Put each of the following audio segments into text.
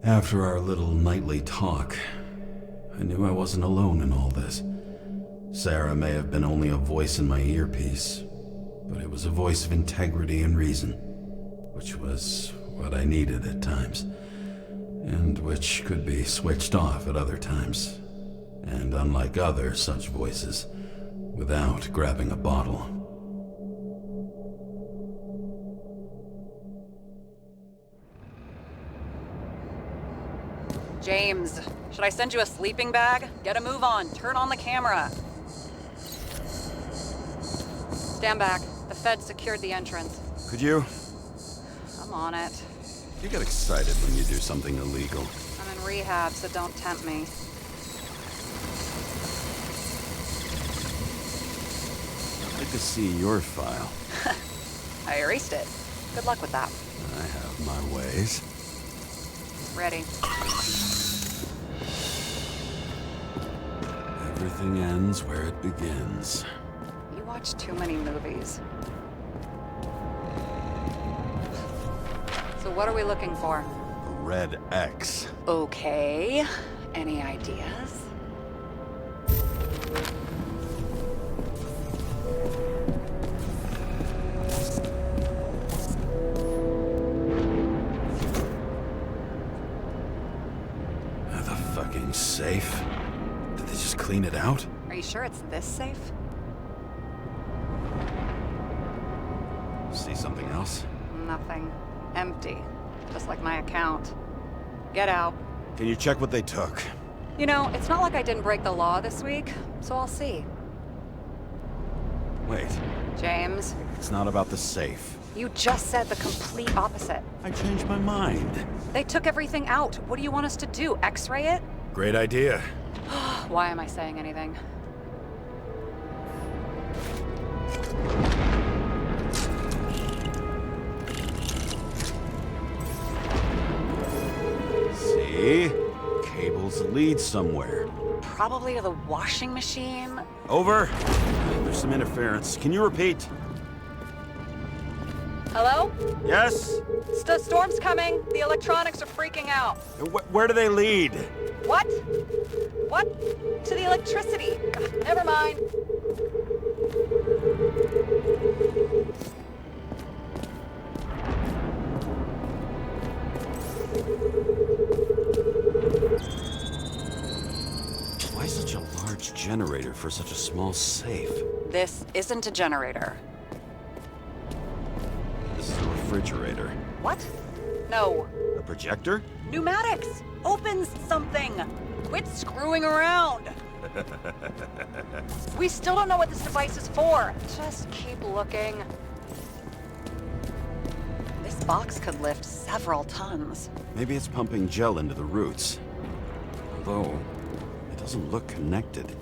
After our little nightly talk, I knew I wasn't alone in all this. Sarah may have been only a voice in my earpiece, but it was a voice of integrity and reason, which was what I needed at times, and which could be switched off at other times, and unlike other such voices, without grabbing a bottle. James, should I send you a sleeping bag? Get a move on. Turn on the camera. Stand back. The Fed secured the entrance. Could you? I'm on it. You get excited when you do something illegal. I'm in rehab, so don't tempt me. I'd like to see your file. I erased it. Good luck with that. I have my ways. Ready. Everything ends where it begins. You watch too many movies. So what are we looking for? A red X. Okay. Any ideas? The fucking safe. Did they just clean it out? Are you sure it's this safe? See something else? Nothing. Empty. Just like my account. Get out. Can you check what they took? You know, it's not like I didn't break the law this week, so I'll see. Wait, James, it's not about the safe. you just said the complete opposite. I changed my mind. They took everything out. What do you want us to do? X-ray it? Great idea. Why am I saying anything? See? Cables lead somewhere. Probably to the washing machine. Over. There's some interference. Can you repeat? Hello? Yes? Storm's coming. The electronics are freaking out. Where do they lead? What? What? To the electricity. Ugh, never mind. Why such a large generator for such a small safe? This isn't a generator. This is a refrigerator. What? No. A projector? Pneumatics! Opens something! Quit screwing around! We still don't know what this device is for. Just keep looking. This box could lift several tons. Maybe it's pumping gel into the roots. Although, it doesn't look connected.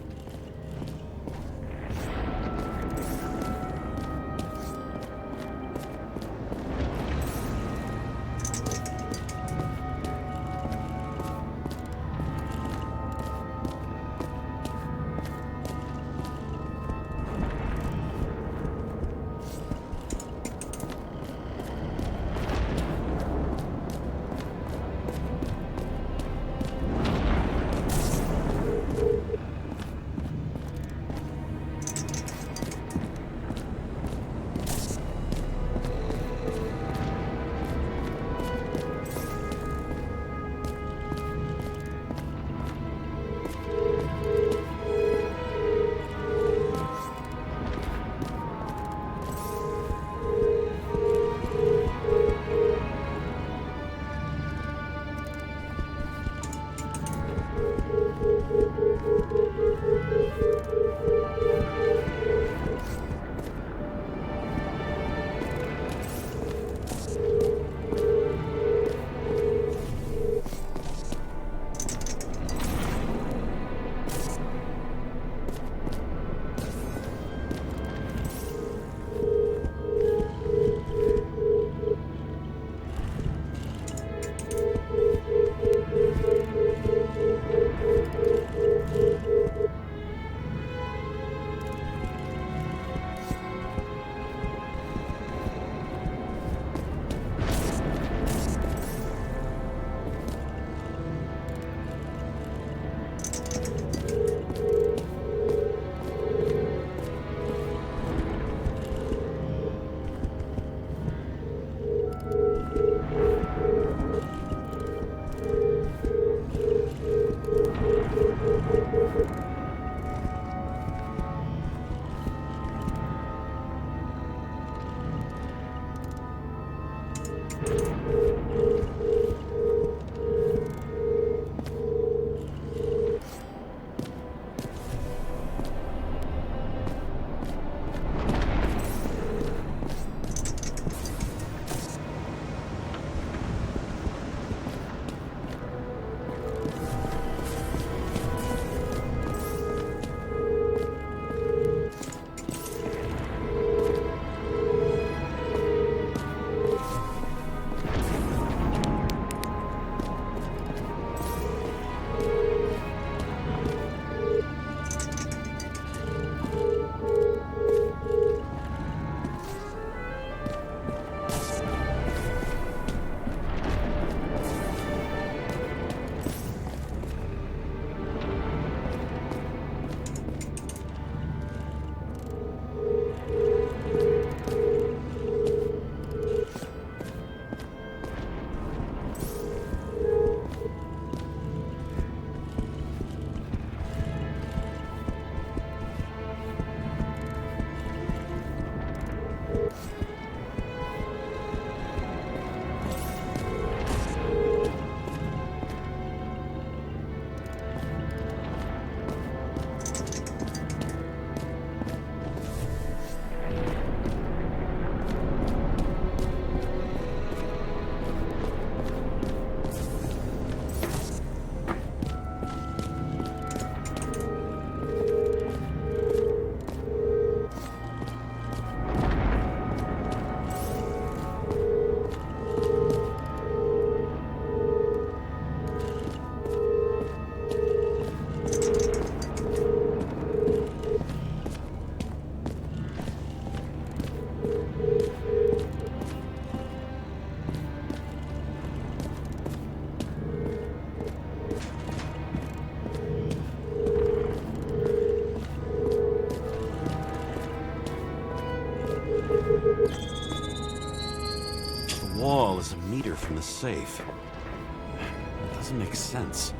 heater from the safe. It doesn't make sense.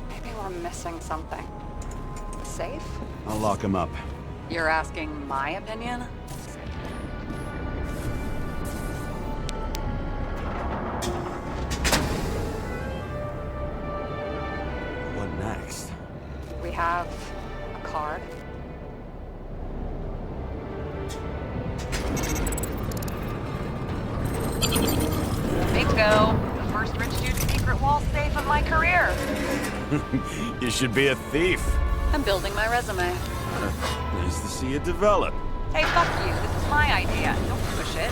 Maybe we're missing something. Safe? I'll lock him up. You're asking my opinion? What next? We have a card. Bingo! The first rich dude's secret wall safe of my career. You should be a thief. I'm building my resume. Nice to see you develop. Hey, fuck you. This is my idea. Don't push it.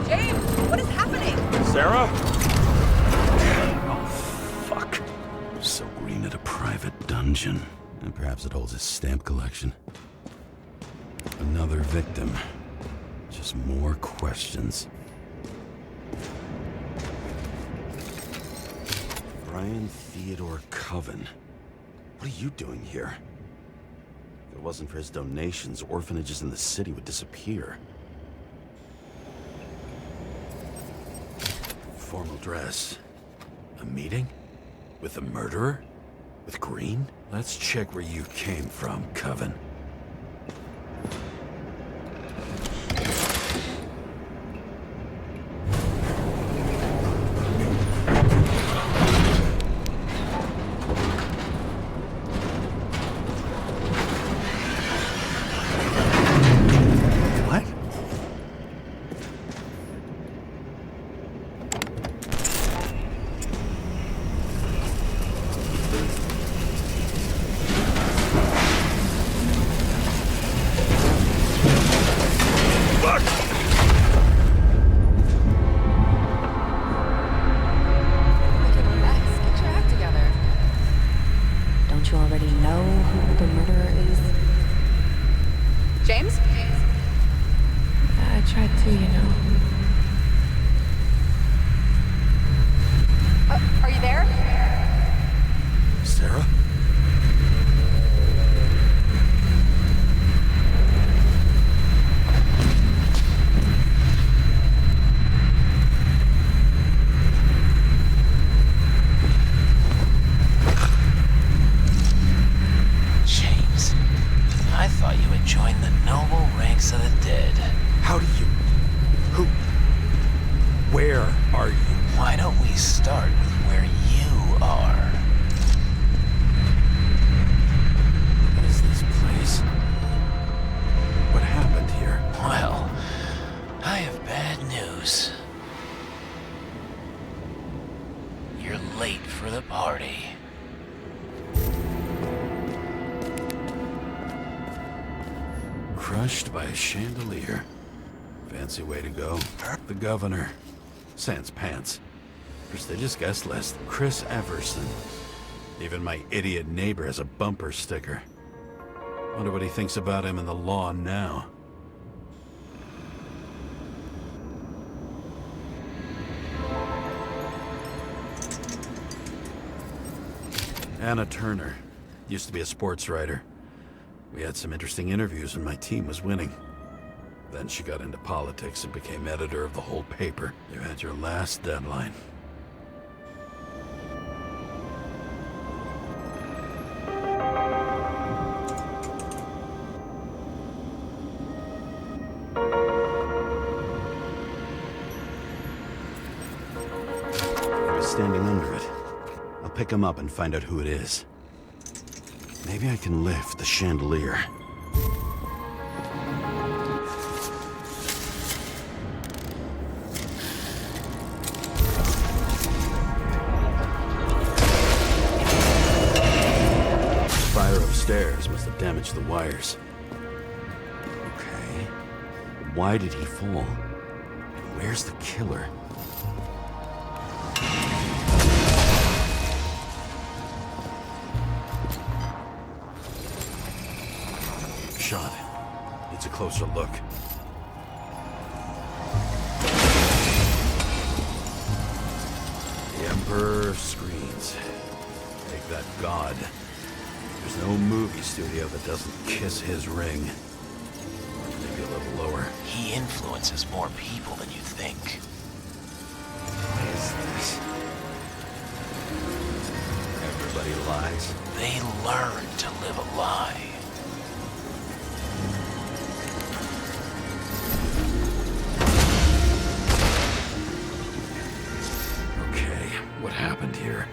James, what is happening? Sarah? Oh, fuck. So Green at a private dungeon. And perhaps it holds his stamp collection. Another victim. Just more questions. Brian Theodore Coven. What are you doing here? If it wasn't for his donations, orphanages in the city would disappear. Formal dress. A meeting? With a murderer? With Green? Let's check where you came from, Coven. What? Get your act together. Don't you already know who the murderer is? James? I tried to, you know. Are you there? Sarah? James, I thought you had joined the noble ranks of the dead. How do you... Who... Where are you? Why don't we start with where you are? What is this place? What happened here? Well, I have bad news. You're late for the party. Crushed by a chandelier. Fancy way to go. The governor. Sans pants. Prestigious guest list. Chris Everson. Even my idiot neighbor has a bumper sticker. Wonder what he thinks about him and the law now. Anna Turner. Used to be a sports writer. We had some interesting interviews when my team was winning. Then she got into politics and became editor of the whole paper. You had your last deadline. He was standing under it. I'll pick him up and find out who it is. Maybe I can lift the chandelier. Fire upstairs must have damaged the wires. Okay. Why did he fall? And where's the killer? Shot. Needs a closer look. The Emperor screens. Take that, God. There's no movie studio that doesn't kiss his ring. Maybe a little lower. He influences more people than you think. What is this? Everybody lies. They learn to live a lie. Okay, what happened here?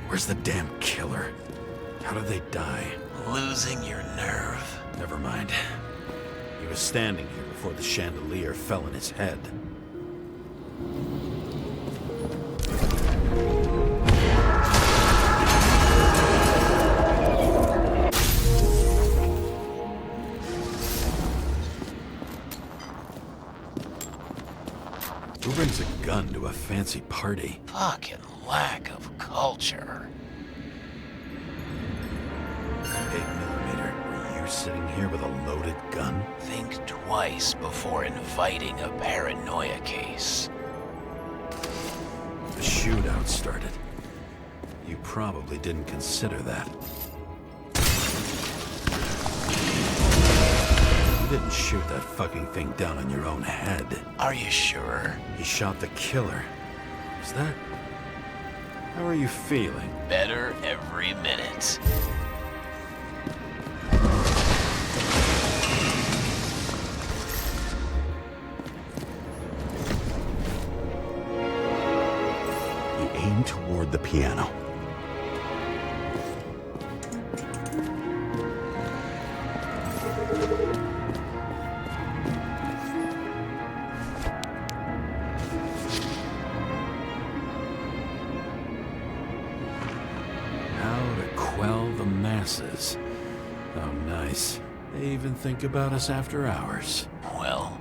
Where's the damn killer? How did they die? Losing your nerve. Never mind. He was standing here before the chandelier fell in his head. Who brings a gun to a fancy party? Fucking lack of culture. 8mm. Were you sitting here with a loaded gun? Think twice before inviting a paranoia case. The shootout started. You probably didn't consider that. You didn't shoot that fucking thing down on your own head. Are you sure? He shot the killer. Is that... How are you feeling? Better every minute. He aimed toward the piano. How to quell the masses. Oh, nice. They even think about us after hours. Well,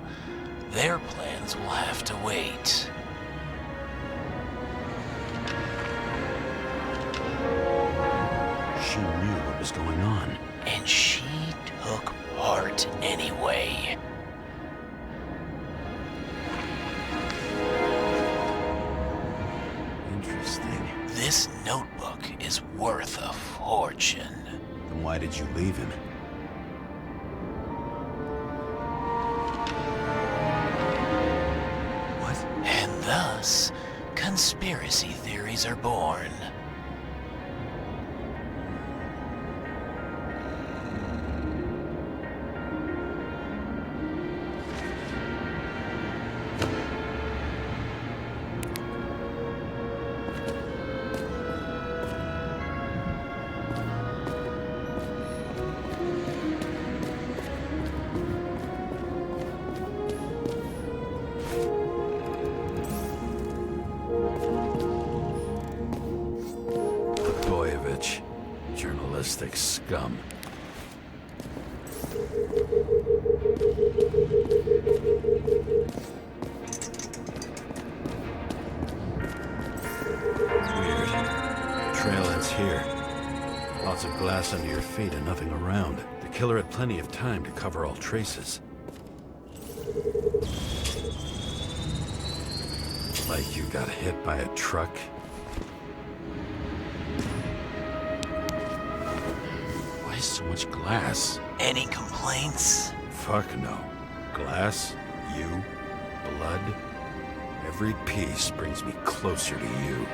their plans will have to wait. She knew what was going on. And she took part anyway. Interesting. This notebook is worth a fortune. Then why did you leave him? What? And thus, conspiracy theories are born. Blagojevich. Journalistic scum. Weird. Trail ends here. Lots of glass under your feet and nothing around. The killer had plenty of time to cover all traces. Like you got hit by a truck. Why so much glass? Any complaints? Fuck no. Glass, you, blood. Every piece brings me closer to you.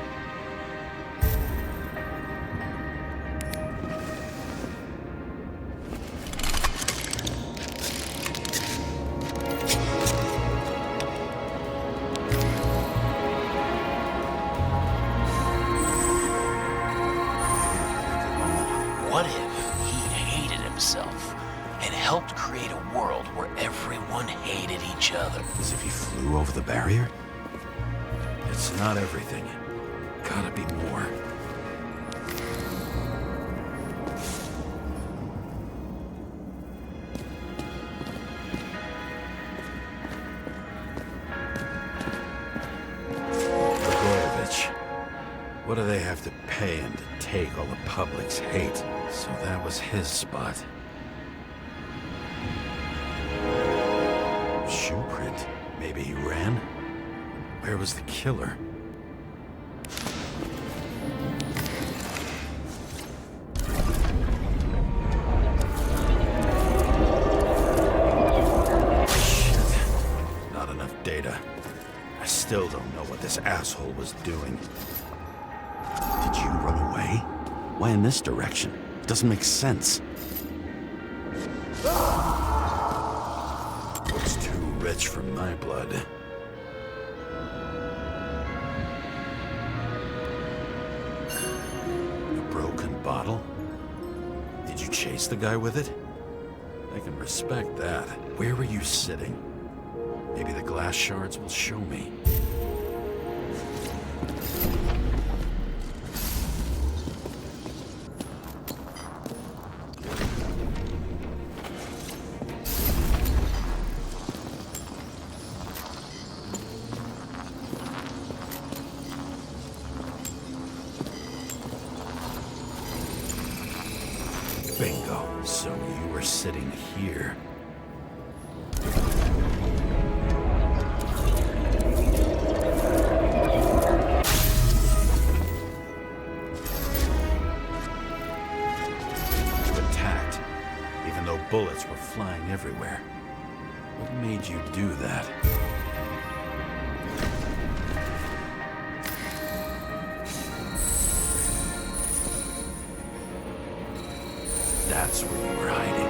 What if he hated himself and helped create a world where everyone hated each other? As if he flew over the barrier? It's not everything. Gotta be more. Blagojevich. What do they have to pay him to take all the public's hate? So that was his spot. Shoe print. Maybe he ran? Where was the killer? still don't know what this asshole was doing. Did you run away? Why in this direction? It doesn't make sense. Looks too rich for my blood. A broken bottle? Did you chase the guy with it? I can respect that. Where were you sitting? Maybe the glass shards will show me. Bingo. So you were sitting here. You attacked, even though bullets were flying everywhere. What made you do that? That's where you were hiding.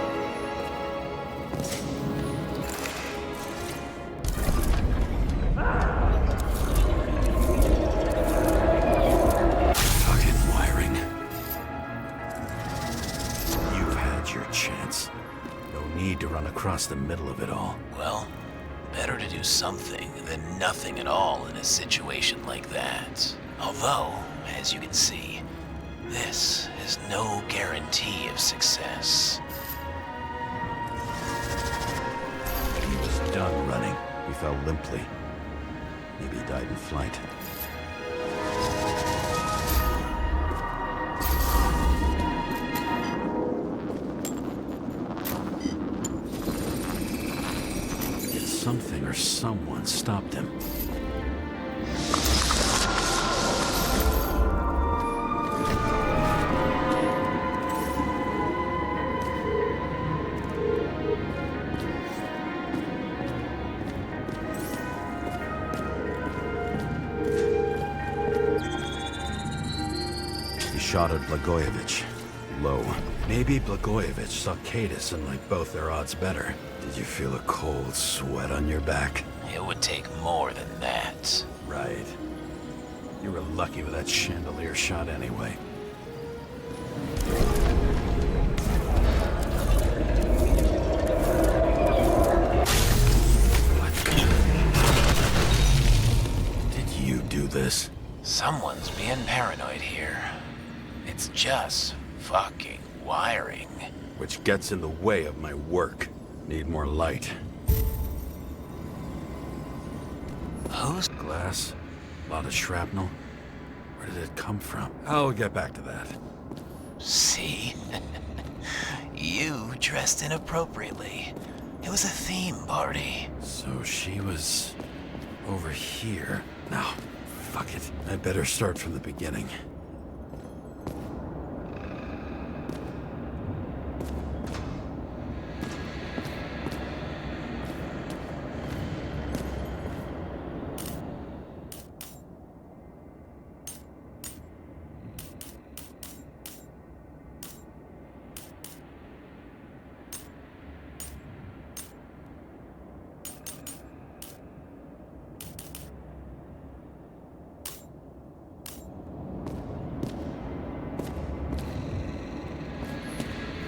Fucking wiring. You've had your chance. No need to run across the middle of it all. Well, better to do something than nothing at all in a situation like that. Although, as you can see, this is no guarantee of success. He was done running. He fell limply. Maybe he died in flight. Yet something or someone stopped him. Shot at Blagojevich. Low. Maybe Blagojevich saw Cadis and liked both their odds better. Did you feel a cold sweat on your back? It would take more than that. Right. You were lucky with that chandelier shot anyway. What? Did you do this? Someone's being paranoid here. It's just fucking wiring. Which gets in the way of my work. Need more light. Who's... Glass? A lot of shrapnel? Where did it come from? I'll get back to that. See? You dressed inappropriately. It was a theme party. So she was... over here. No, fuck it. I better start from the beginning.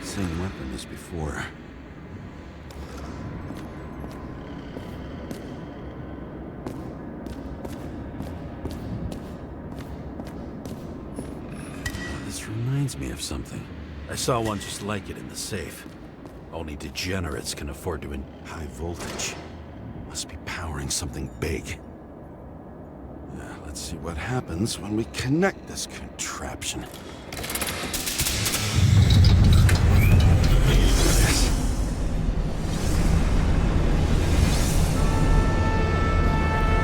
Same weapon as before. This reminds me of something. I saw one just like it in the safe. Only degenerates can afford to high voltage. Must be powering something big. Let's see what happens when we connect this contraption.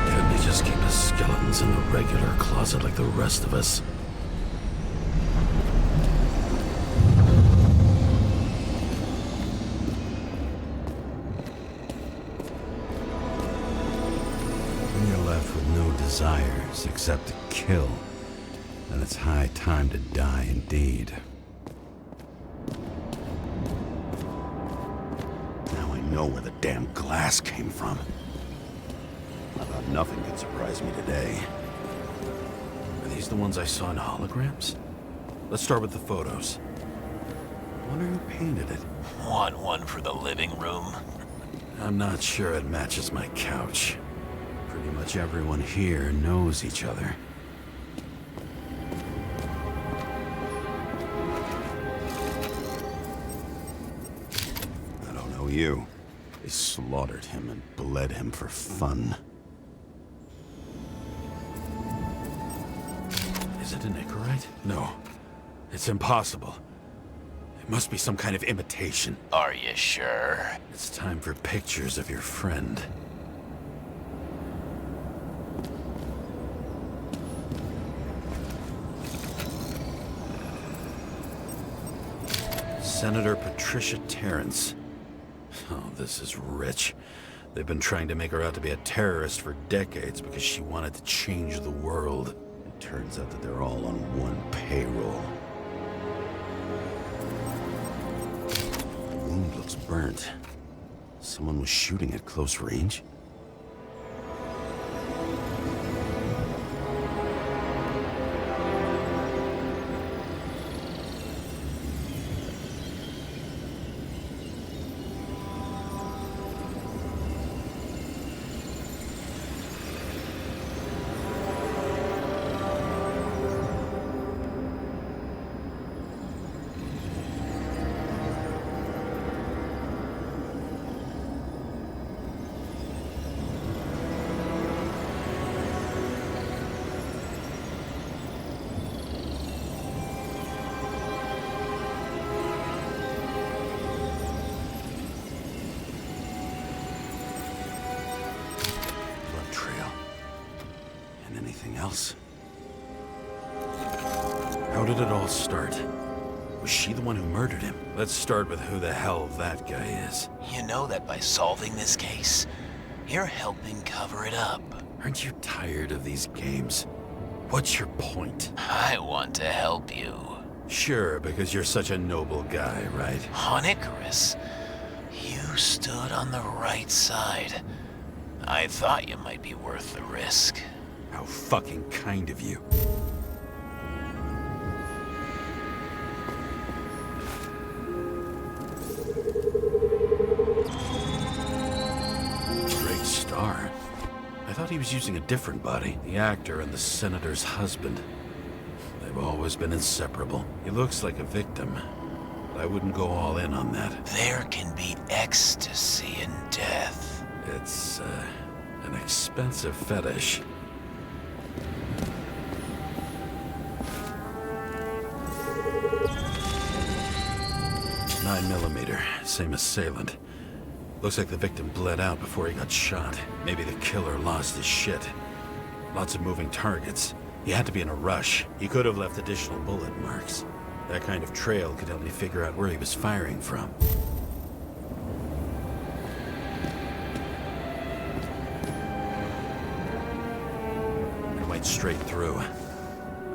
Couldn't he just keep his skeletons in the regular closet like the rest of us? When you're left with no desires except to kill, then it's high time to die indeed. Now I know where the damn glass came from. I thought nothing could surprise me today. Are these the ones I saw in holograms? Let's start with the photos. I wonder who painted it. Want one for the living room? I'm not sure it matches my couch. Pretty much everyone here knows each other. I don't know you. They slaughtered him and bled him for fun. Is it an Icarite? No. It's impossible. It must be some kind of imitation. Are you sure? It's time for pictures of your friend. Senator Patricia Terrence. Oh, this is rich. They've been trying to make her out to be a terrorist for decades because she wanted to change the world. It turns out that they're all on one payroll. The wound looks burnt. Someone was shooting at close range? Else? How did it all start? Was she the one who murdered him? Let's start with who the hell that guy is. You know that by solving this case, you're helping cover it up. Aren't you tired of these games? What's your point? I want to help you. Sure, because you're such a noble guy, right? On Icarus, you stood on the right side. I thought you might be worth the risk. How fucking kind of you. Great star. I thought he was using a different body. The actor and the senator's husband. They've always been inseparable. He looks like a victim, but I wouldn't go all in on that. There can be ecstasy in death. It's, an expensive fetish. 9mm, same assailant. Looks like the victim bled out before he got shot. Maybe the killer lost his shit. Lots of moving targets. He had to be in a rush. He could have left additional bullet marks. That kind of trail could help me figure out where he was firing from. It went straight through.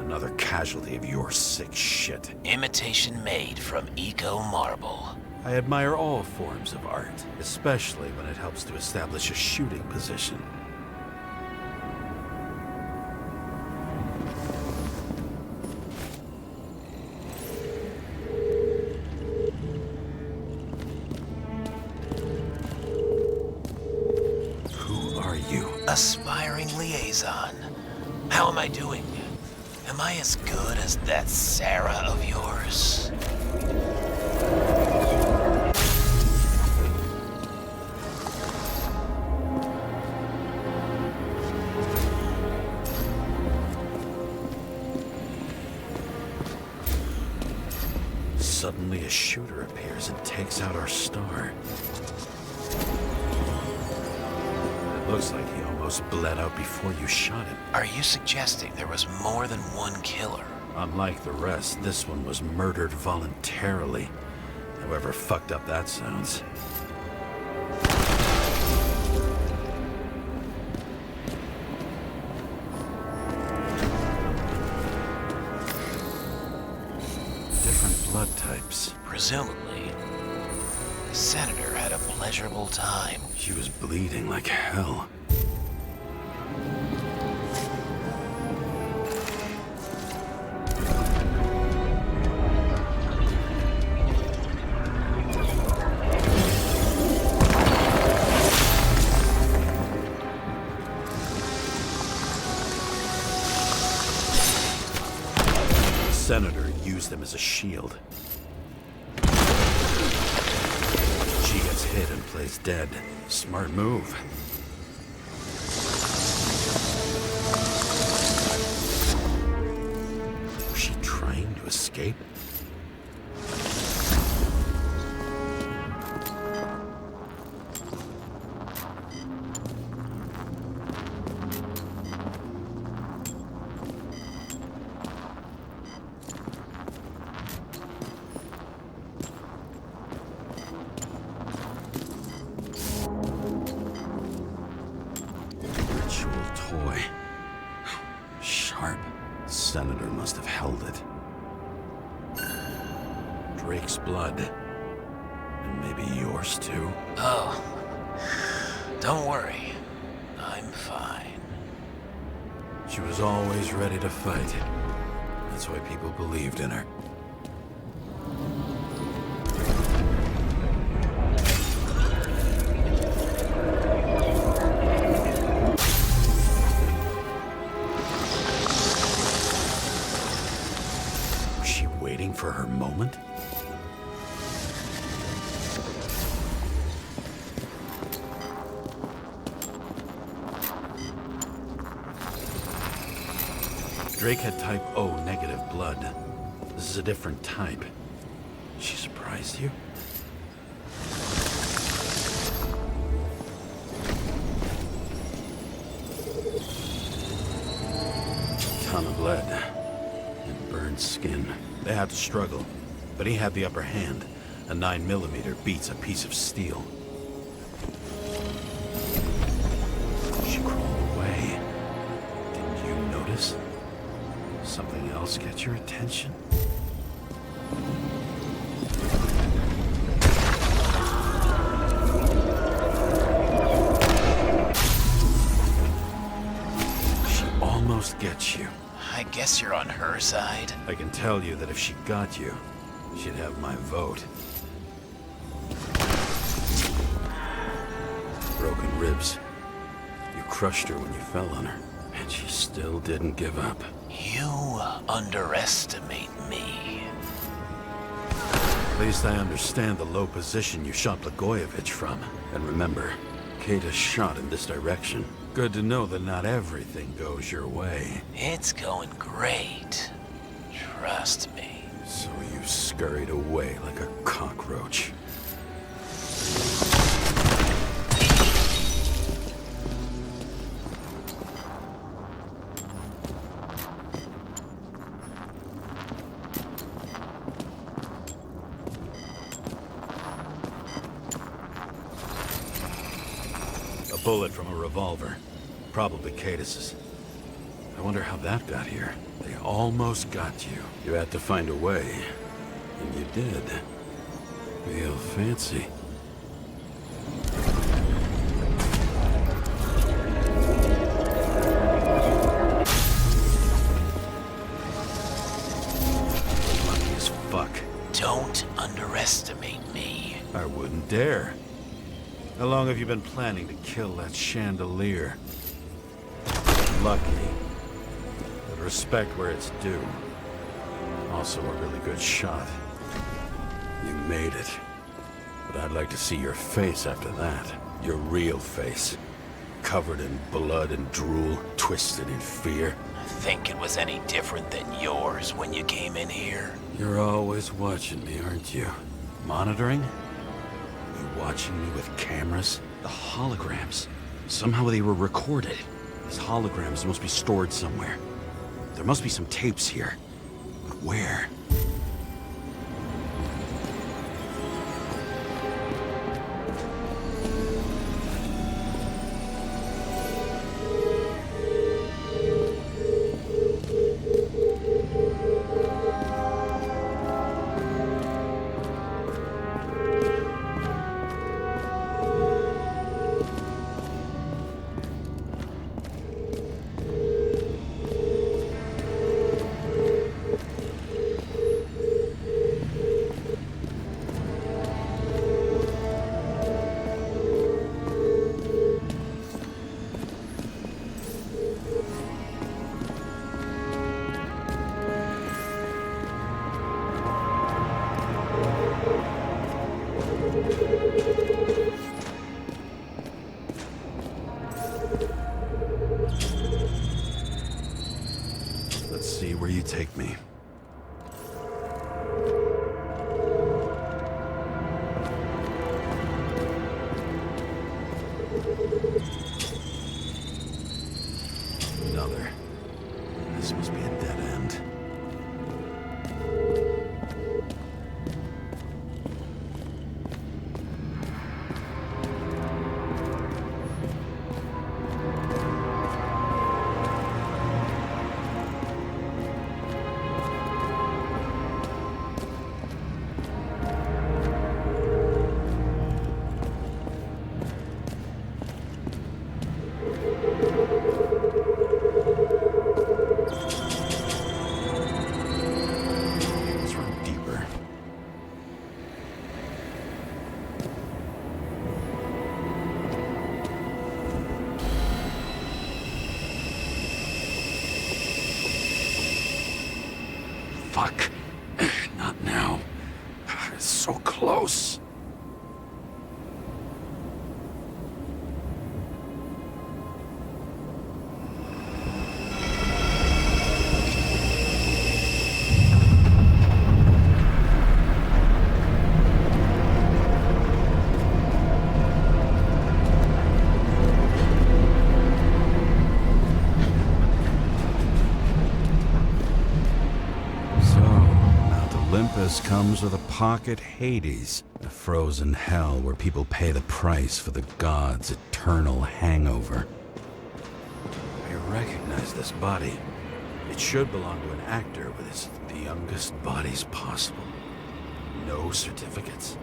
Another casualty of your sick shit. Imitation made from Eco Marble. I admire all forms of art, especially when it helps to establish a shooting position. Who are you? Aspiring liaison. How am I doing? Am I as good as that Sarah of yours? Suddenly a shooter appears and takes out our star. It looks like he almost bled out before you shot him. Are you suggesting there was more than one killer? Unlike the rest, this one was murdered voluntarily. However fucked up that sounds. blood types. Presumably, the senator had a pleasurable time. She was bleeding like hell. The senator used them as a shield. She gets hit and plays dead. Smart move. Was she trying to escape? Toy. Sharp. Senator must have held it. Drake's blood. And maybe yours too. Oh, don't worry. I'm fine. She was always ready to fight. That's why people believed in her. Waiting for her moment? Drake had type O negative blood. This is a different type. She surprised you? Ton of lead and burned skin. They had to struggle, but he had the upper hand. A 9mm beats a piece of steel. She crawled away. Didn't you notice? Something else get your attention? She almost gets you. I guess you're on her side. I can tell you that if she got you, she'd have my vote. Broken ribs. You crushed her when you fell on her, and she still didn't give up. You underestimate me. At least I understand the low position you shot Blagojevich from. And remember, Kate is shot in this direction. Good to know that not everything goes your way. It's going great. Trust me. So you scurried away like a cockroach. A bullet from a revolver. Probably Cadis's. I wonder how that got here. They almost got you. You had to find a way. And you did. Real fancy. Lucky as fuck. Don't underestimate me. I wouldn't dare. How long have you been planning to kill that chandelier? Lucky. But respect where it's due. Also a really good shot. You made it. But I'd like to see your face after that. Your real face. Covered in blood and drool, twisted in fear. Think it was any different than yours when you came in here? You're always watching me, aren't you? Monitoring? You watching me with cameras? The holograms. Somehow they were recorded. These holograms must be stored somewhere. There must be some tapes here. But where? take me. Another. This must be a dead end. Let's run deeper. Fuck. Not now. It's so close. So, Mount Olympus comes with a pocket Hades, a frozen hell where people pay the price for the gods' eternal hangover. I recognize this body. It should belong to an actor with the youngest bodies possible. No certificates.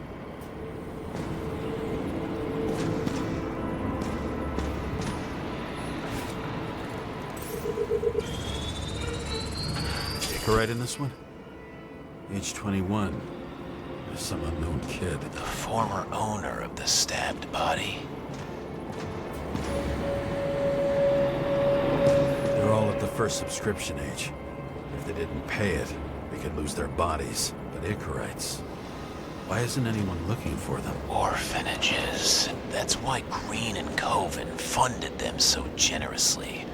Right in this one? Age 21. Some unknown kid. The former owner of the stabbed body. They're all at the first subscription age. If they didn't pay it, they could lose their bodies. But Icarites, why isn't anyone looking for them? Orphanages. That's why Green and Coven funded them so generously.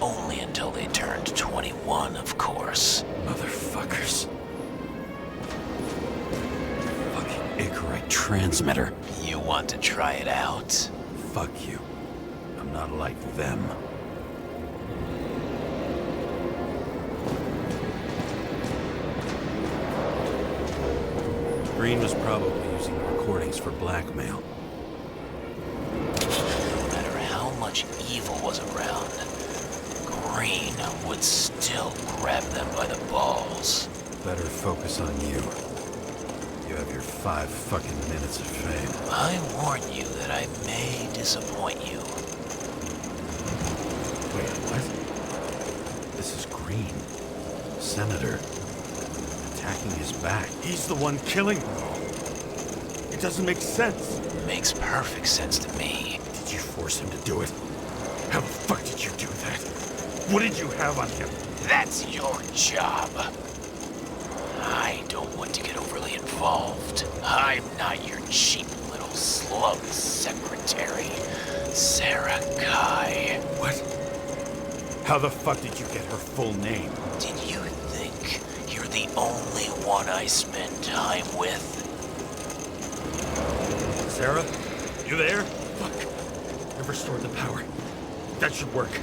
Only until they turned 21, of course. Motherfuckers. Fucking Icarite transmitter. You want to try it out? Fuck you. I'm not like them. Green was probably using the recordings for blackmail. No matter how much evil was around, Green would still grab them by the balls. Better focus on you. You have your 5 fucking minutes of fame. I warn you that I may disappoint you. Wait, what? This is Green. Senator. Attacking his back. He's the one killing them all. It doesn't make sense. Makes perfect sense to me. Did you force him to do it? How the fuck did you do that? What did you have on him? That's your job. I don't want to get overly involved. I'm not your cheap little slug secretary, Sarah Kai. What? How the fuck did you get her full name? Did you think you're the only one I spend time with? Sarah? You there? Fuck. I've restored the power. That should work.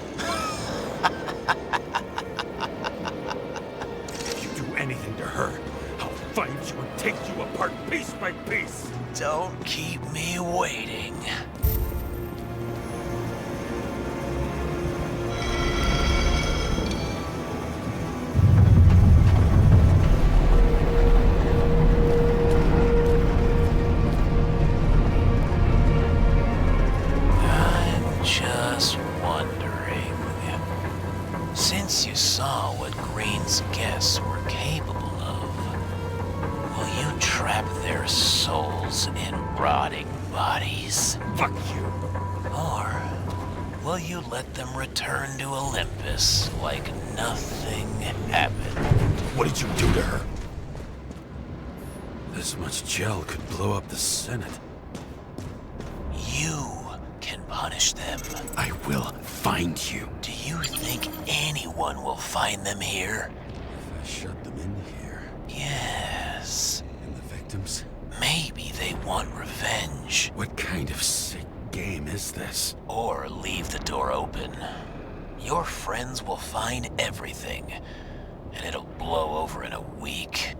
If you do anything to her, I'll find you and take you apart piece by piece. Don't keep me waiting. I'm just wondering, since you saw what Green's guests were capable of, will you trap their souls in rotting bodies? Fuck you. Or will you let them return to Olympus like nothing happened? What did you do to her? This much gel could blow up the Senate. You can punish them. I will find you. Do you think anyone will find them here? If I shut them in here. Yes. And the victims? Maybe they want revenge. What kind of sick game is this? Or leave the door open. Your friends will find everything, and it'll blow over in a week.